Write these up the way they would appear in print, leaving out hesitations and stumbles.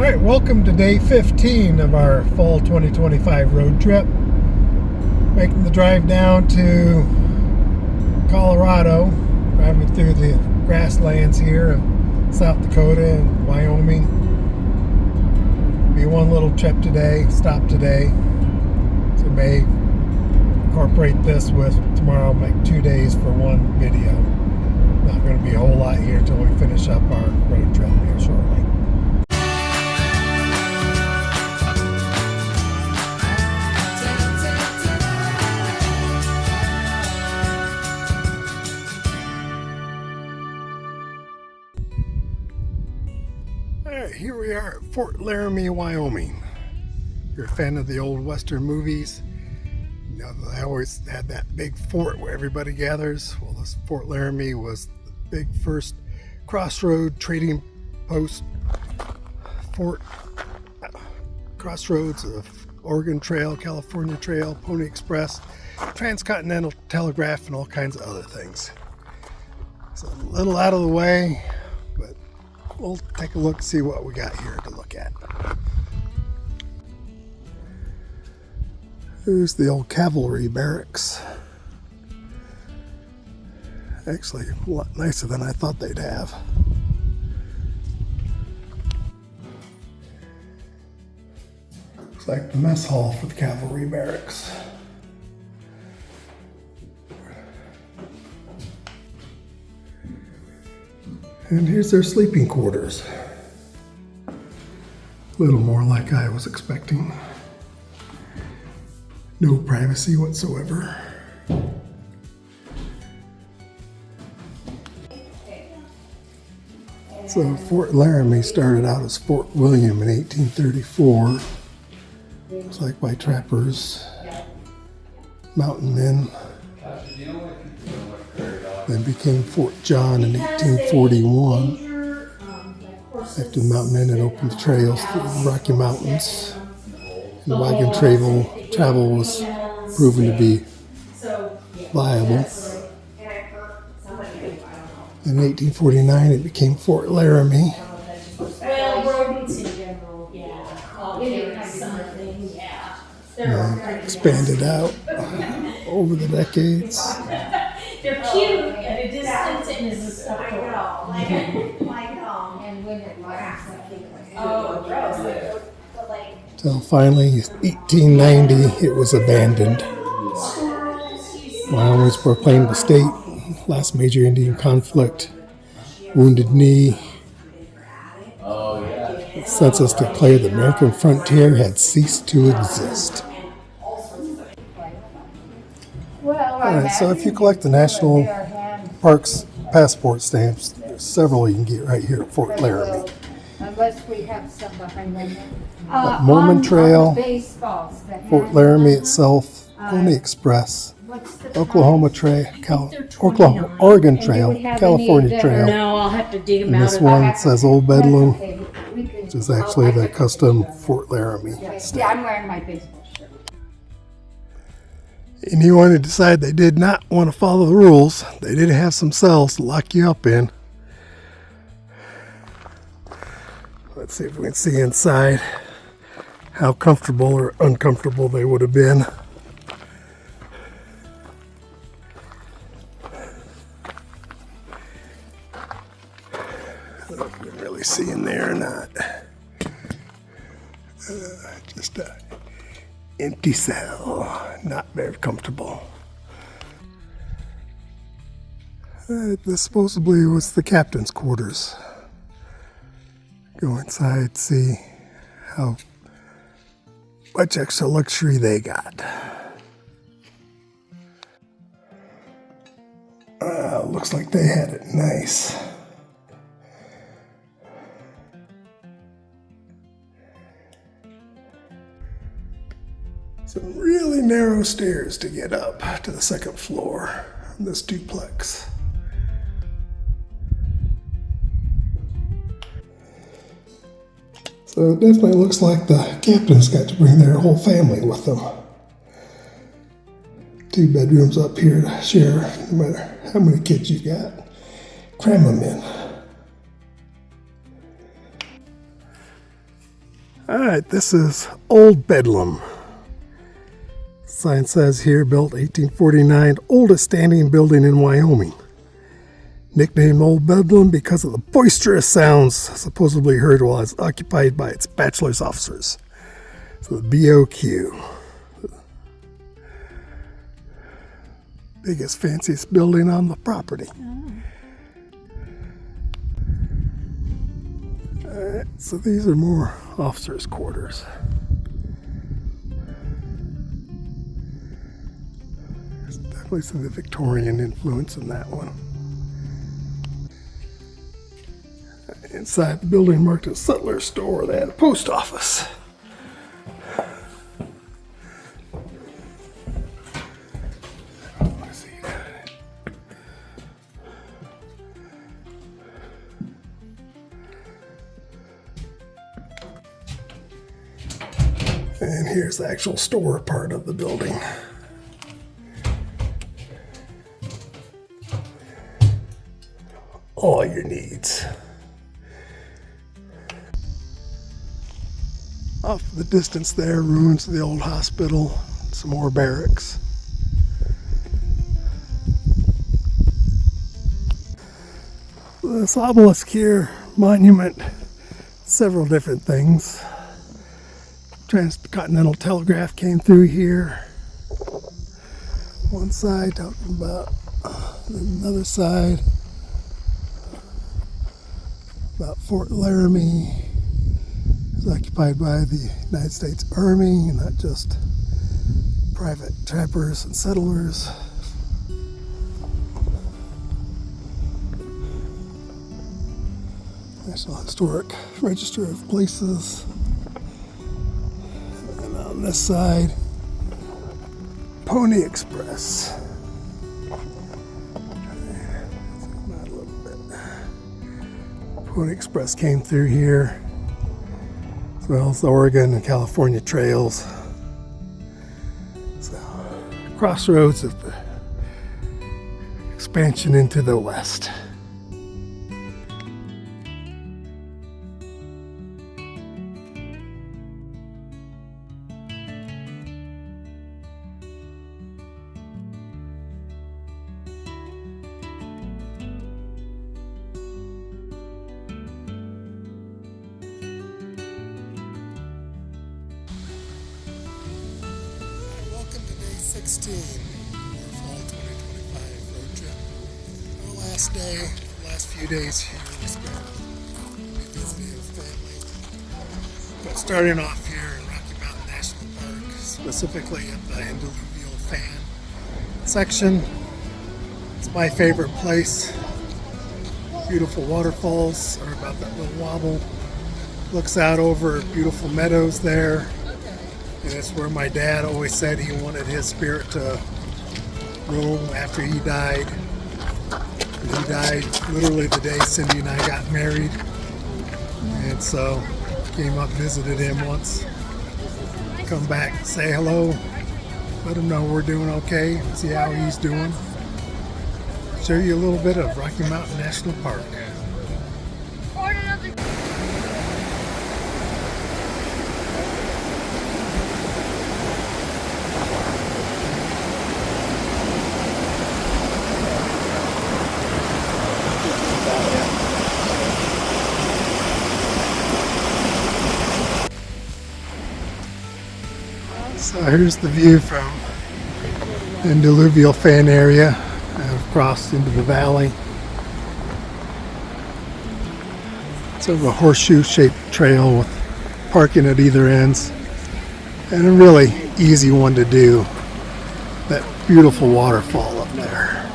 Alright, welcome to day 15 of our fall 2025 road trip. Making the drive down to Colorado, driving through the grasslands here of South Dakota and Wyoming. Be one little trip today, stop today. So may incorporate this with tomorrow, make 2 days for one video. Not going to be a whole lot here until we finish up our road trip here shortly. Alright, here we are at Fort Laramie, Wyoming. If you're a fan of the old Western movies, you know, they always had that big fort where everybody gathers. Well, this Fort Laramie was the big first crossroad trading post fort, crossroads of Oregon Trail, California Trail, Pony Express, Transcontinental Telegraph, and all kinds of other things. It's a little out of the way, but we'll take a look and see what we got here to look at. Here's the old cavalry barracks. Actually, a lot nicer than I thought they'd have. Looks like the mess hall for the cavalry barracks. And here's their sleeping quarters. A little more like I was expecting. No privacy whatsoever. So Fort Laramie started out as Fort William in 1834. Looks like by trappers, mountain men. Then became Fort John in 1841. After the mountain men had opened the trails through the Rocky Mountains. And the wagon travel was proven to be viable. In 1849, it became Fort Laramie. Well, rodents in general, Expanded out over the decades. They're cute at a distance and is a stuff. Until finally, 1890, it was abandoned. Wyoming was proclaimed the state. Last major Indian conflict. Wounded Knee. The census declared the American frontier had ceased to exist. Alright, so if you collect the National Parks passport stamps, there's several you can get right here at Fort Laramie. Unless we have some behind them. Mormon Trail, Fort Laramie itself, Pony Express, Oklahoma Trail, Oregon Trail, California Trail. No, I'll have to dig them And out. this one says Old Bedlam, which is actually the custom Fort Laramie stamp. Yeah, I'm wearing my baseball shirt. Anyone who decided they did not want to follow the rules, they did have some cells to lock you up in. Let's see if we can see inside how comfortable or uncomfortable they would have been. I don't know if you can really see in there or not. Just an empty cell, not very comfortable. This supposedly was the captain's quarters. Go inside, see how much extra luxury they got. Looks like they had it nice. Some really narrow stairs to get up to the second floor of this duplex. So it definitely looks like the captain's got to bring their whole family with them. 2 bedrooms up here to share, no matter how many kids you got. Cram them in. Alright, this is Old Bedlam. Sign says here, built 1849, oldest standing building in Wyoming. Nicknamed Old Bedlam because of the boisterous sounds supposedly heard while it's occupied by its bachelor's officers. So the BOQ. Biggest, fanciest building on the property. Alright, so these are more officers' quarters. There's definitely some of the Victorian influence in that one. Inside the building marked as Sutler Store, they had a post office. And here's the actual store part of the building. All your needs. Off in the distance there, ruins of the old hospital, some more barracks. This obelisk here, monument, several different things. Transcontinental Telegraph came through here. One side talking about another side about Fort Laramie. It was occupied by the United States Army, and not just private trappers and settlers. National Historic Register of Places. And on this side, Pony Express. Zoom out a little bit. Pony Express came through here, as well as the Oregon and California trails. So, crossroads of the expansion into the west. Welcome to day 16 of our fall 2025 road trip. Our last day, last few days here, we spent visiting with family. But starting off here in Rocky Mountain National Park, specifically at the Andaluvial Fan section. It's my favorite place. Beautiful waterfalls are about that little wobble. Looks out over beautiful meadows there. And it's where my dad always said he wanted his spirit to roam after he died. And he died literally the day Cindy and I got married. And so came up, visited him once. Come back, say hello, let him know we're doing okay, see how he's doing. Show you a little bit of Rocky Mountain National Park. So here's the view from the Andaluvial Fan area. I've crossed into the valley. It's sort of a horseshoe-shaped trail with parking at either ends, and a really easy one to do. That beautiful waterfall up there.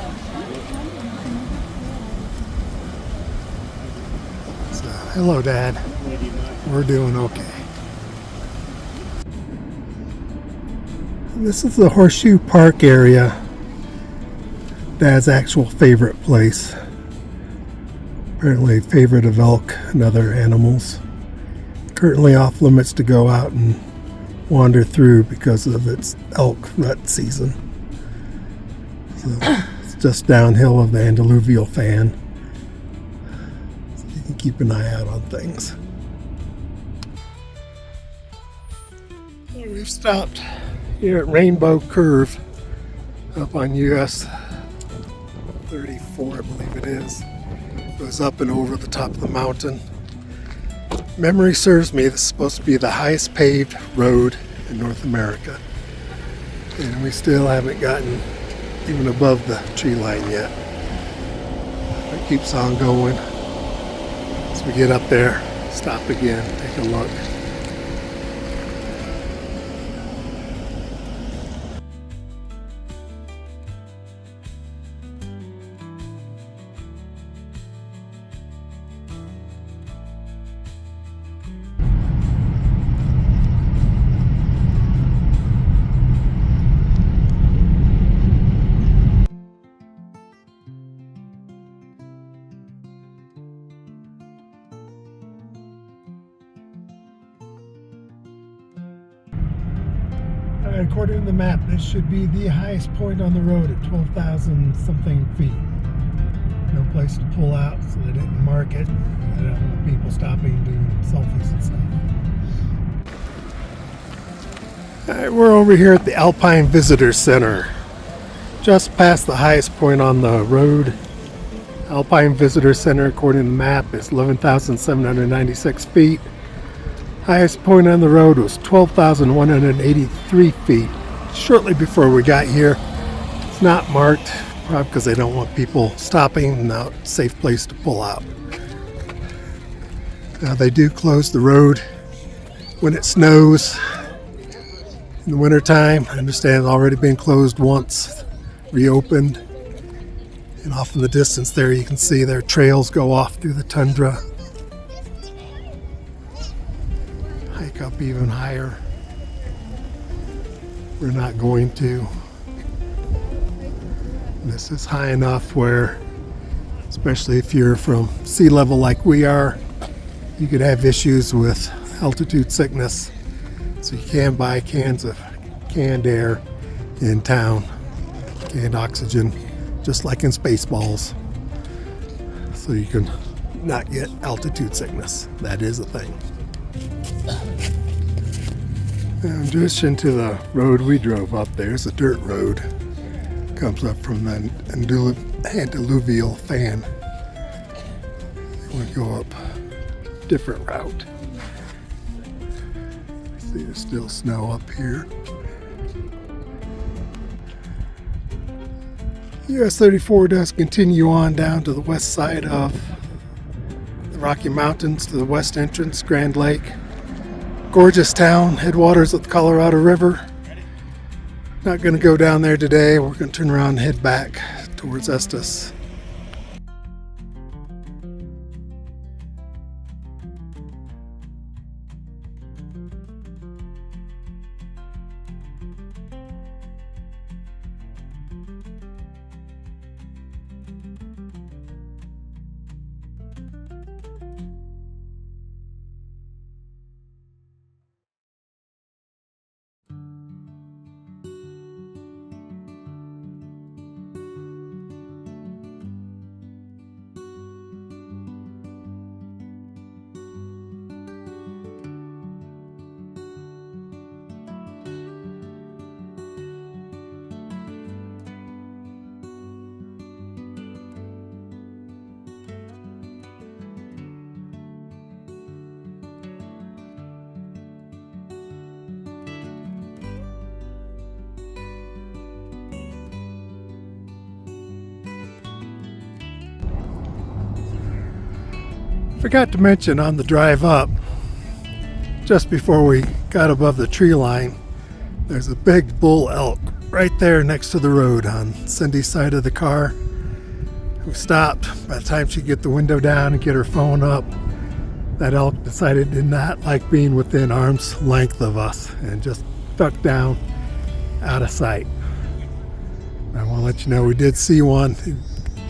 So, hello, Dad. We're doing okay. This is the Horseshoe Park area. Dad's actual favorite place. Apparently favorite of elk and other animals. Currently off limits to go out and wander through because of its elk rut season. So it's just downhill of the Andaluvial Fan. So you can keep an eye out on things. We've stopped here at Rainbow Curve up on US 34, I believe it is. It goes up and over the top of the mountain. Memory serves me, this is supposed to be the highest paved road in North America. And we still haven't gotten even above the tree line yet. It keeps on going. As we get up there, stop again, take a look. According to the map, this should be the highest point on the road at 12,000 something feet. No place to pull out, so they didn't mark it. They don't want people stopping and doing selfies and stuff. Alright, we're over here at the Alpine Visitor Center. Just past the highest point on the road. Alpine Visitor Center, according to the map, is 11,796 feet. Highest point on the road was 12,183 feet shortly before we got here. It's not marked, probably because they don't want people stopping, not a safe place to pull out. Now they do close the road when it snows in the wintertime. I understand it's already been closed once, reopened. And off in the distance there you can see their trails go off through the tundra. Hike up even higher. We're not going to. This is high enough where, especially if you're from sea level like we are, you could have issues with altitude sickness. So you can buy cans of canned air in town, canned oxygen, just like in Spaceballs, so you can not get altitude sickness. That is a thing. In addition to the road we drove up, there's a dirt road. Comes up from the antediluvial fan. We go up a different route. See, there's still snow up here. US 34 does continue on down to the west side of the Rocky Mountains to the west entrance, Grand Lake. Gorgeous town, headwaters of the Colorado River. Not going to go down there today. We're going to turn around and head back towards Estes. Forgot to mention on the drive up, just before we got above the tree line, there's a big bull elk right there next to the road on Cindy's side of the car. We stopped. By the time she'd get the window down and get her phone up, that elk decided it did not like being within arm's length of us and just ducked down out of sight. I want to let you know we did see one.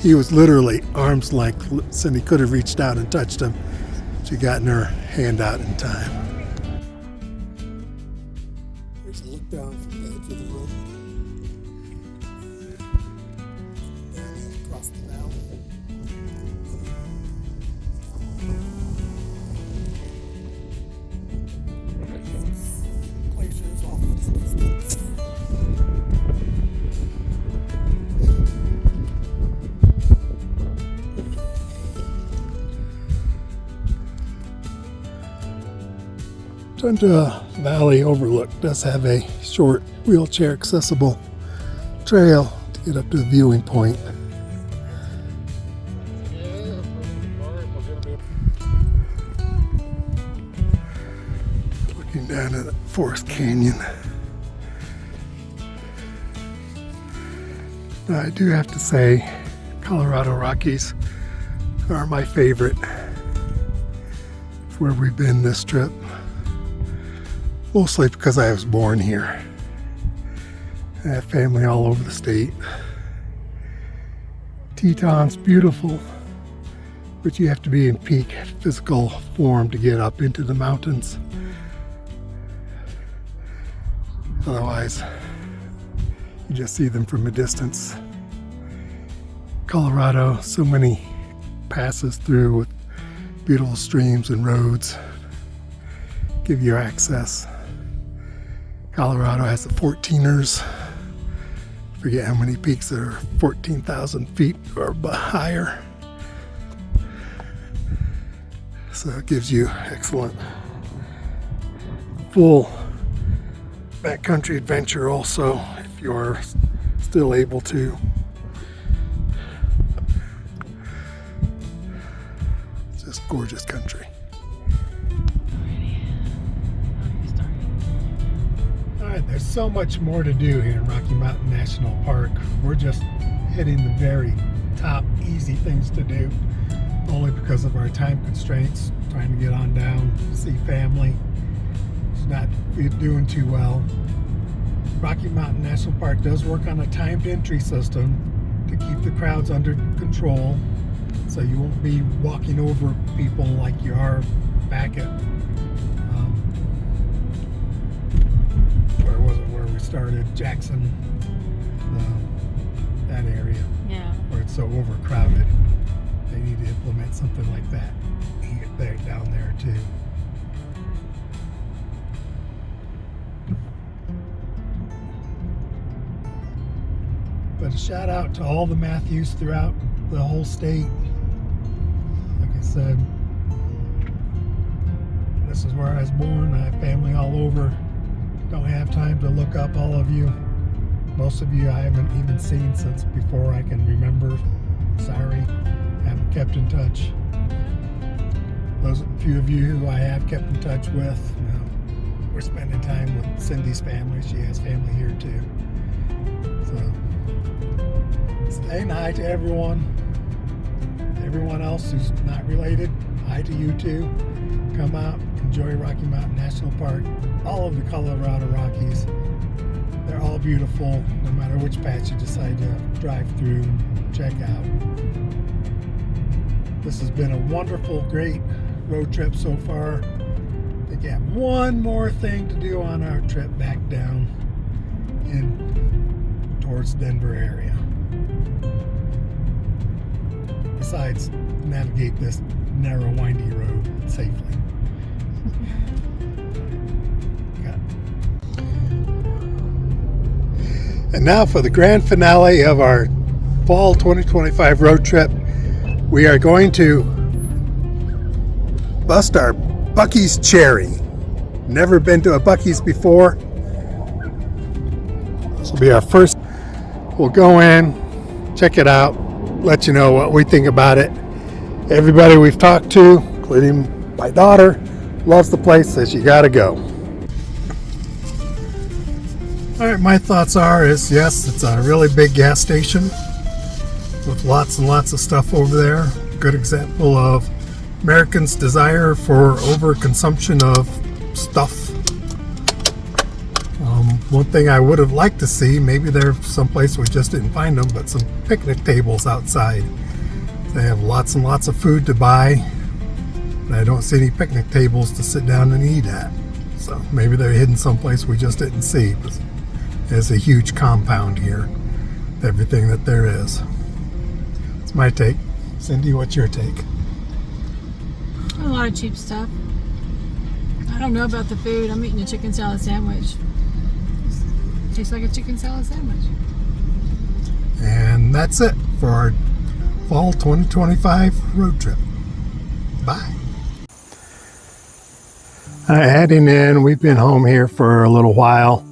He was literally arm's length. Cindy could have reached out and touched him. She got her hand out in time. There's a look down from the edge of the road. Down across the valley. Glaciers Tundra Valley Overlook does have a short wheelchair accessible trail to get up to the viewing point. Looking down at Forest Canyon. Now, I do have to say, Colorado Rockies are my favorite. It's where we've been this trip. Mostly because I was born here. I have family all over the state. Teton's beautiful, but you have to be in peak physical form to get up into the mountains. Otherwise, you just see them from a distance. Colorado, so many passes through with beautiful streams and roads give you access. Colorado has the 14ers. Forget how many peaks that are 14,000 feet or higher. So it gives you excellent full backcountry adventure also, if you're still able to. It's just gorgeous country. Alright, there's so much more to do here in Rocky Mountain National Park. We're just hitting the very top easy things to do, only because of our time constraints, trying to get on down, see family. It's not doing too well. Rocky Mountain National Park does work on a timed entry system to keep the crowds under control, so you won't be walking over people like you are back at where we started, Jackson, that area, Yeah. where it's so overcrowded. They need to implement something like that down there too. But a shout out to all the Matthews throughout the whole state. Like I said, this is where I was born. I have family all over. Don't have time to look up all of you. Most of you I haven't even seen since before I can remember. Sorry, haven't kept in touch. Those few of you who I have kept in touch with, we're spending time with Cindy's family. She has family here too. So, saying hi to everyone. Everyone else who's not related, hi to you too. Come out, enjoy Rocky Mountain National Park. All of the Colorado Rockies. They're all beautiful, no matter which patch you decide to drive through and check out. This has been a wonderful, great road trip so far. We got one more thing to do on our trip back down towards Denver area. Besides, navigate this narrow, windy road safely. And now for the grand finale of our fall 2025 road trip. We are going to bust our Buc-ee's cherry. Never been to a Buc-ee's before. This will be our first. We'll go in, check it out, let you know what we think about it. Everybody we've talked to, including my daughter, loves the place, says you gotta go. Alright, my thoughts is yes, it's a really big gas station with lots and lots of stuff over there. Good example of Americans' desire for overconsumption of stuff. One thing I would have liked to see, maybe there's someplace we just didn't find them, but some picnic tables outside. They have lots and lots of food to buy, and I don't see any picnic tables to sit down and eat at. So maybe they're hidden someplace we just didn't see. There's a huge compound here, everything that there is. It's my take. Cindy, what's your take? A lot of cheap stuff. I don't know about the food. I'm eating a chicken salad sandwich. Tastes like a chicken salad sandwich. And that's it for our fall 2025 road trip. Bye. Heading in, we've been home here for a little while.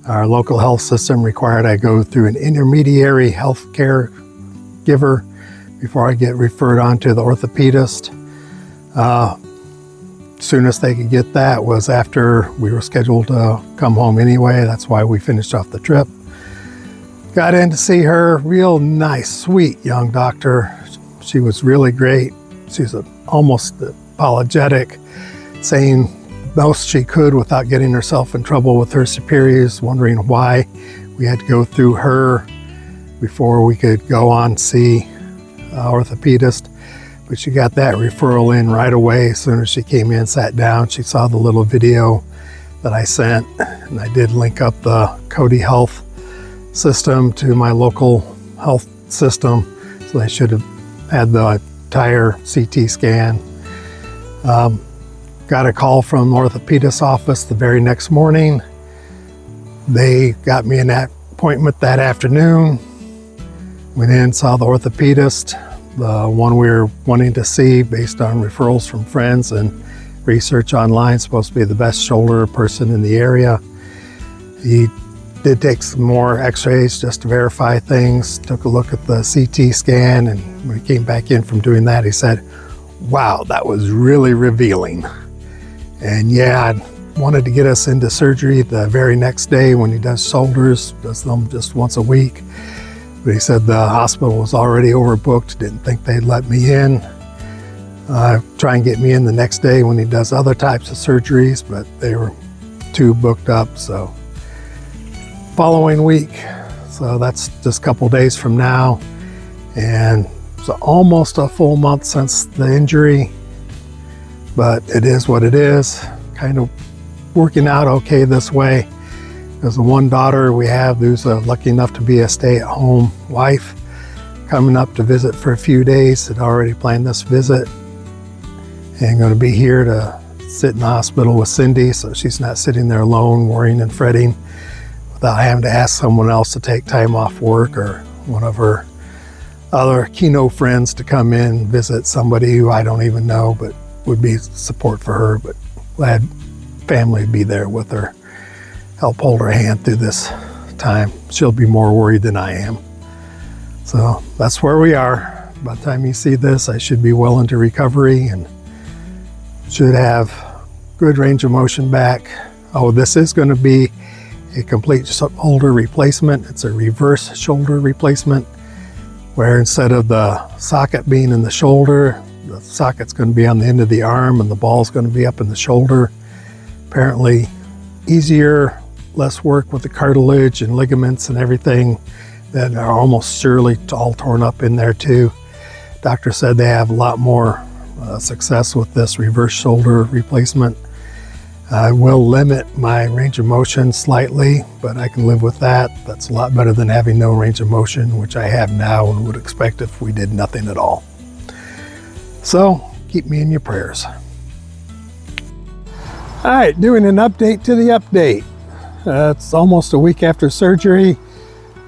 Our local health system required I go through an intermediary health care giver before I get referred on to the orthopedist. Soonest they could get that was after we were scheduled to come home anyway. That's why we finished off the trip. Got in to see her. Real nice, sweet young doctor. She was really great. She's almost apologetic, saying most she could without getting herself in trouble with her superiors, wondering why we had to go through her before we could go on see orthopedist. But she got that referral in right away. As soon as she came in, sat down, she saw the little video that I sent, and I did link up the Cody Health system to my local health system, so they should have had the entire CT scan. Got a call from the orthopedist's office the very next morning. They got me an appointment that afternoon. Went in, saw the orthopedist, the one we were wanting to see based on referrals from friends and research online, supposed to be the best shoulder person in the area. He did take some more x-rays just to verify things, took a look at the CT scan, and when he came back in from doing that, he said, "Wow, that was really revealing." And yeah, I wanted to get us into surgery the very next day when he does shoulders, does them just once a week. But he said the hospital was already overbooked, didn't think they'd let me in. Try and get me in the next day when he does other types of surgeries, but they were too booked up. So following week, so that's just a couple days from now. And it's almost a full month since the injury, but it is what it is. Kind of working out okay this way. There's the one daughter we have who's lucky enough to be a stay-at-home wife, coming up to visit for a few days. Had already planned this visit, and going to be here to sit in the hospital with Cindy, so she's not sitting there alone worrying and fretting without having to ask someone else to take time off work or one of her other Keno friends to come in and visit somebody who I don't even know, but would be support for her. But glad family would be there with her, help hold her hand through this time. She'll be more worried than I am. So that's where we are. By the time you see this, I should be well into recovery and should have good range of motion back. Oh, this is going to be a complete shoulder replacement. It's a reverse shoulder replacement, where instead of the socket being in the shoulder, the socket's going to be on the end of the arm and the ball's going to be up in the shoulder. Apparently easier, less work with the cartilage and ligaments and everything that are almost surely all torn up in there too. Doctor said they have a lot more success with this reverse shoulder replacement. I will limit my range of motion slightly, but I can live with that. That's a lot better than having no range of motion, which I have now and would expect if we did nothing at all. So keep me in your prayers. All right, doing an update to the update. It's almost a week after surgery.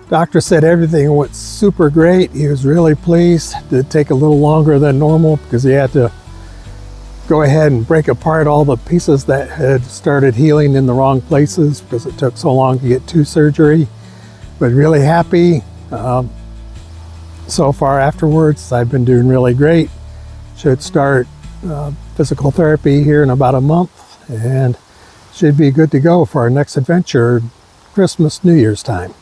Doctor said everything went super great. He was really pleased. It did take a little longer than normal because he had to go ahead and break apart all the pieces that had started healing in the wrong places because it took so long to get to surgery. But really happy. So far afterwards, I've been doing really great. Should start physical therapy here in about a month and should be good to go for our next adventure, Christmas, New Year's time.